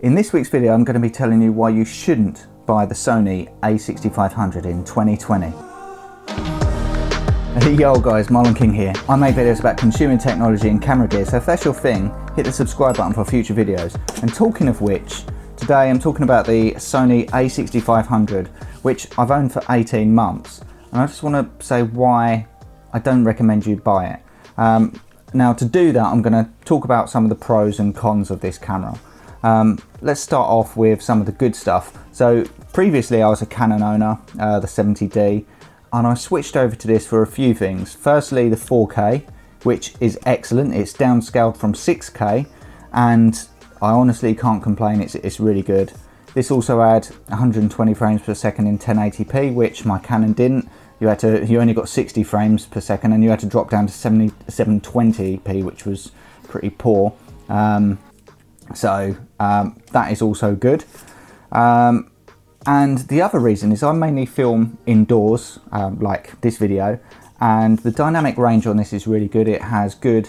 In this week's video, I'm going to be telling you why you shouldn't buy the Sony A6500 in 2020. Hey yo guys, Marlon King here. I make videos about consuming technology and camera gear, so if that's your thing, hit the subscribe button for future videos. And talking of which, today I'm talking about the Sony A6500, which I've owned for 18 months. And I just want to say why I don't recommend you buy it. Now to do that, I'm going to talk about some of the pros and cons of this camera. Let's start off with some of the good stuff. So previously I was a Canon owner, the 70D, and I switched over to this for a few things. Firstly, the 4K, which is excellent. It's downscaled from 6K, and I honestly can't complain. It's really good. This also had 120 frames per second in 1080p, which my Canon didn't. You only got 60 frames per second, and you had to drop down to 720p, which was pretty poor. So that is also good. And the other reason is I mainly film indoors, like this video, and the dynamic range on this is really good. It has good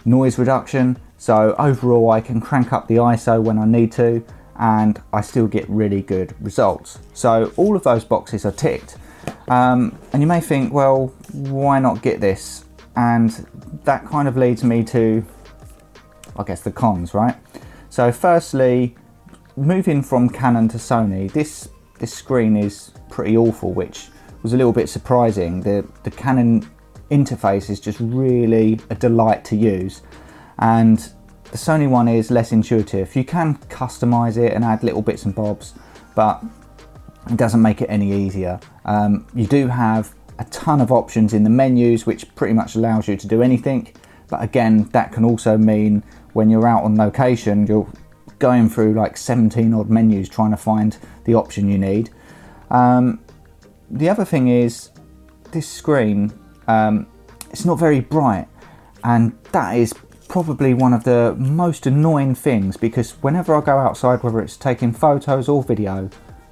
noise reduction, so overall I can crank up the ISO when I need to, and I still get really good results. So all of those boxes are ticked. And you may think, well, why not get this? And that kind of leads me to, I guess, the cons, right? So firstly, moving from Canon to Sony, this screen is pretty awful, which was a little bit surprising. The Canon interface is just really a delight to use, and the Sony one is less intuitive. You can customize it and add little bits and bobs, but it doesn't make it any easier. You do have a ton of options in the menus, which pretty much allows you to do anything, but again, that can also mean when you're out on location, you're going through like 17 odd menus trying to find the option you need. The other thing is this screen, it's not very bright, and that is probably one of the most annoying things, because whenever I go outside, whether it's taking photos or video,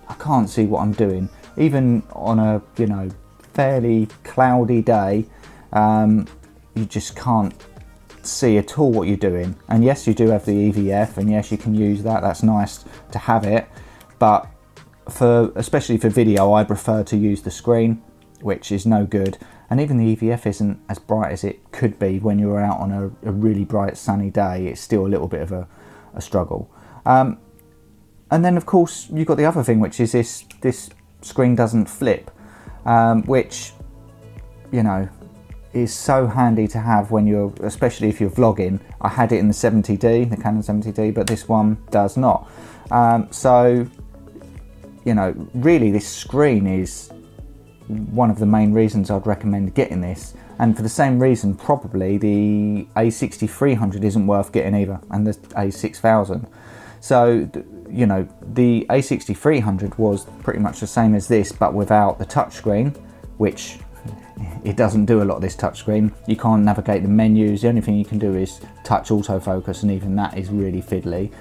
I can't see what I'm doing. Even on a fairly cloudy day, you just can't see at all what you're doing. And yes, you do have the EVF, and yes, you can use that. That's nice to have it, but especially for video, I prefer to use the screen, which is no good. And even the EVF isn't as bright as it could be when you're out on a really bright sunny day. It's still a little bit of a struggle. And then of course you've got the other thing, which is this screen doesn't flip, which is so handy to have when you're, especially if you're vlogging. I had it in the 70D, the Canon 70D, but this one does not. So really this screen is one of the main reasons I'd recommend getting this, and for the same reason probably the A6300 isn't worth getting either, and the A6000. So the A6300 was pretty much the same as this, but without the touchscreen, which it doesn't do a lot of this touchscreen. You can't navigate the menus. The only thing you can do is touch autofocus, and even that is really fiddly.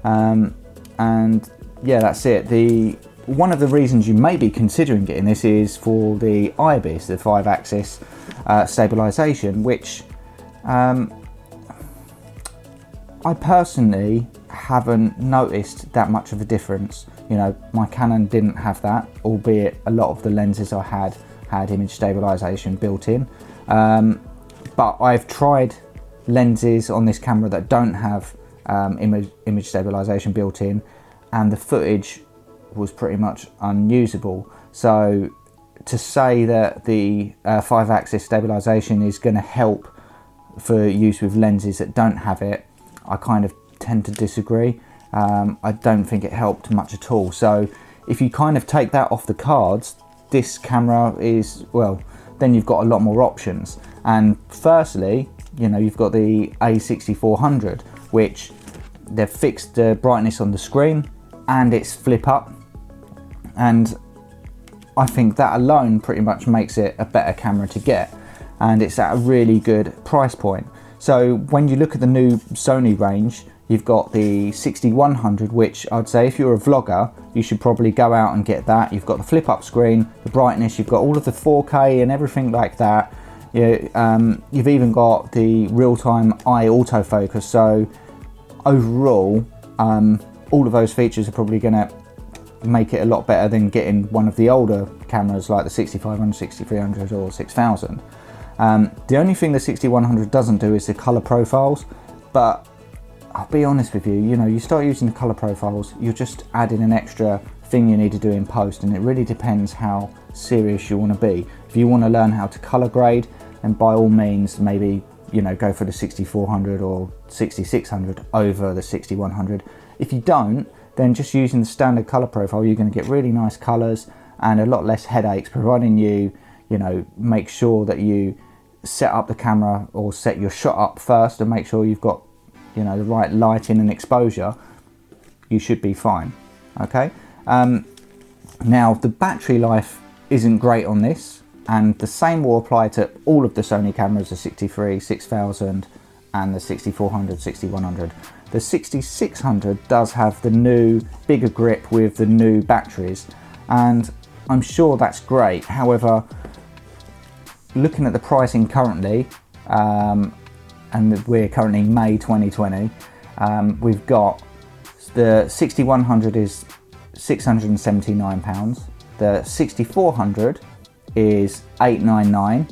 And yeah, that's it. One of the reasons you may be considering getting this is for the IBIS, the 5-axis stabilization, which I personally haven't noticed that much of a difference. My Canon didn't have that, albeit a lot of the lenses I had image stabilization built in. But I've tried lenses on this camera that don't have image stabilization built in, and the footage was pretty much unusable. So to say that the 5-axis stabilization is going to help for use with lenses that don't have it, I kind of tend to disagree. I don't think it helped much at all. So if you kind of take that off the cards, this camera is, well, then you've got a lot more options. And firstly, you've got the A6400, which they've fixed the brightness on the screen and it's flip up, and I think that alone pretty much makes it a better camera to get, and it's at a really good price point. So when you look at the new Sony range, you've got the 6100, which I'd say if you're a vlogger, you should probably go out and get that. You've got the flip up screen, the brightness, you've got all of the 4K and everything like that. You've even got the real-time eye autofocus. So overall, all of those features are probably going to make it a lot better than getting one of the older cameras like the 6500, 6300 or 6000. The only thing the 6100 doesn't do is the color profiles, but I'll be honest with you, you start using the color profiles, you're just adding an extra thing you need to do in post, and it really depends how serious you want to be. If you want to learn how to color grade, then by all means maybe go for the 6400 or 6600 over the 6100. If you don't, then just using the standard color profile, you're going to get really nice colors and a lot less headaches, providing you make sure that you set up the camera or set your shot up first and make sure you've got the right lighting and exposure. You should be fine. Okay. Now the battery life isn't great on this, and the same will apply to all of the Sony cameras, the 63, 6000 and the 6400, 6100. The 6600 does have the new bigger grip with the new batteries, and I'm sure that's great. However, looking at the pricing currently, and we're currently May 2020, we've got the 6100 is £679, the 6400 is £899,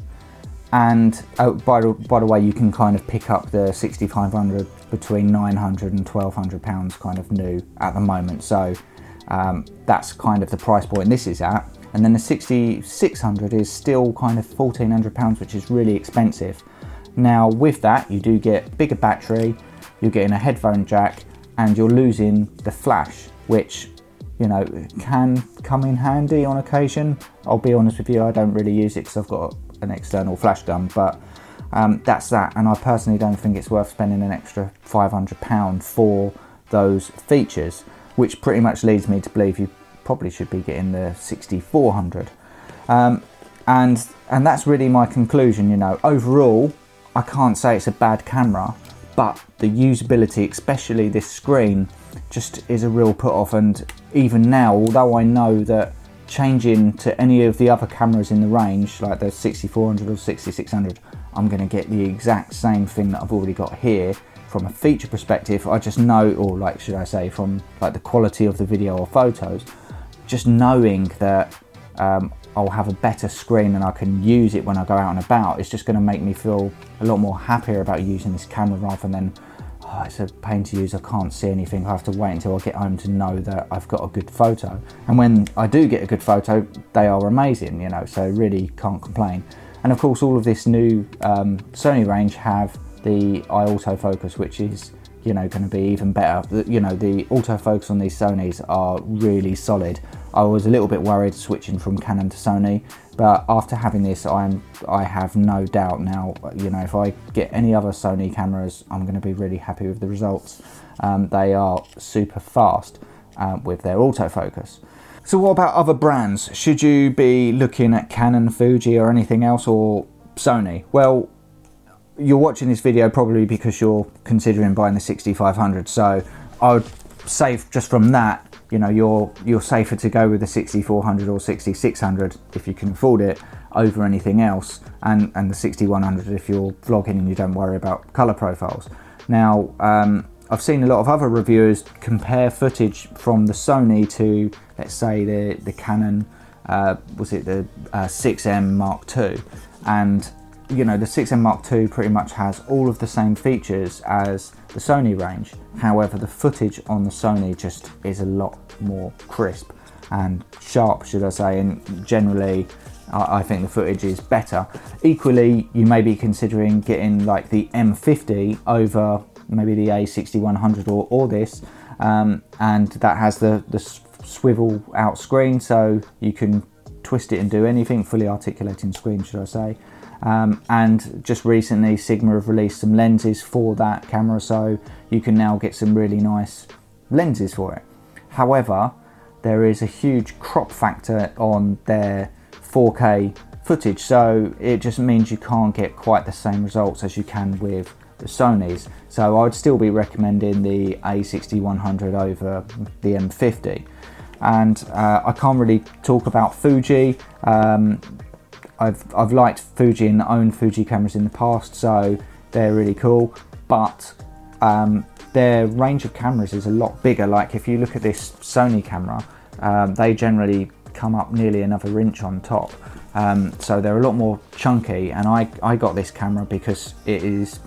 and by the way, you can kind of pick up the 6500 between £900 and £1200 kind of new at the moment, so that's kind of the price point this is at. And then the 6600 is still kind of £1,400, which is really expensive. Now with that, you do get bigger battery, you're getting a headphone jack, and you're losing the flash, which can come in handy on occasion. I'll be honest with you, I don't really use it because I've got an external flash gun, but that's that. And I personally don't think it's worth spending an extra £500 for those features, which pretty much leads me to believe you probably should be getting the 6400. And that's really my conclusion. Overall, I can't say it's a bad camera, but the usability, especially this screen, just is a real put off. And even now, although I know that changing to any of the other cameras in the range, like the 6400 or 6600, I'm going to get the exact same thing that I've already got here. From a feature perspective, I just know, or like should I say, from like the quality of the video or photos, just knowing that I'll have a better screen and I can use it when I go out and about, it's just going to make me feel a lot more happier about using this camera, rather than it's a pain to use, I can't see anything, I have to wait until I get home to know that I've got a good photo. And when I do get a good photo, they are amazing, so really can't complain. And of course, all of this new Sony range have the eye autofocus, which is going to be even better. The autofocus on these Sonys are really solid. I was a little bit worried switching from Canon to Sony, but after having this, I have no doubt now, if I get any other Sony cameras, I'm going to be really happy with the results. They are super fast with their autofocus. So what about other brands? Should you be looking at Canon, Fuji or anything else, or Sony? Well, you're watching this video probably because you're considering buying the 6500, so I would say just from that, you're safer to go with the 6400 or 6600 if you can afford it over anything else, and the 6100 if you're vlogging and you don't worry about color profiles. Now I've seen a lot of other reviewers compare footage from the Sony to, let's say, the Canon was it the 6M Mark II, and the 6M Mark II pretty much has all of the same features as the Sony range. However, the footage on the Sony just is a lot more crisp and sharp, should I say, and generally I think the footage is better. Equally, you may be considering getting like the M50 over maybe the A6100 or this, and that has the swivel out screen, so you can twist it and do anything, fully articulating screen, should I say. And just recently Sigma have released some lenses for that camera, so you can now get some really nice lenses for it. However, there is a huge crop factor on their 4K footage, so it just means you can't get quite the same results as you can with the Sonys. So I would still be recommending the A6100 over the M50. And I can't really talk about Fuji. I've liked Fuji and owned Fuji cameras in the past, so they're really cool, but their range of cameras is a lot bigger. Like if you look at this Sony camera, they generally come up nearly another inch on top. So they're a lot more chunky, and I got this camera because it is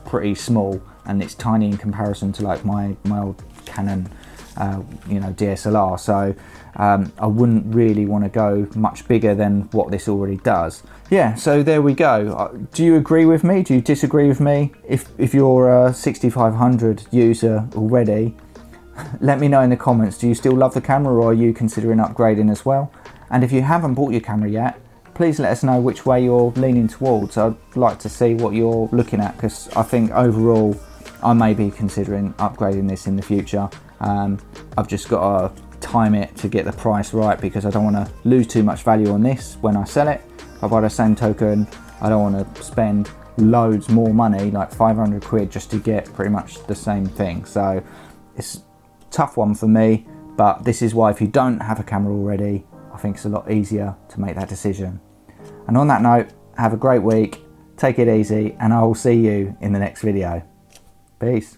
pretty small and it's tiny in comparison to like my old Canon DSLR. So I wouldn't really want to go much bigger than what this already does. Yeah, so there we go. Do you agree with me? Do you disagree with me? If you're a 6500 user already, let me know in the comments. Do you still love the camera, or are you considering upgrading as well? And if you haven't bought your camera yet, please let us know which way you're leaning towards. I'd like to see what you're looking at, because I think overall I may be considering upgrading this in the future. I've just got to time it to get the price right, because I don't want to lose too much value on this when I sell it. But by the same token, I don't want to spend loads more money, like 500 quid, just to get pretty much the same thing. So it's a tough one for me, but this is why if you don't have a camera already, I think it's a lot easier to make that decision. And on that note, have a great week, take it easy, and I will see you in the next video. Peace.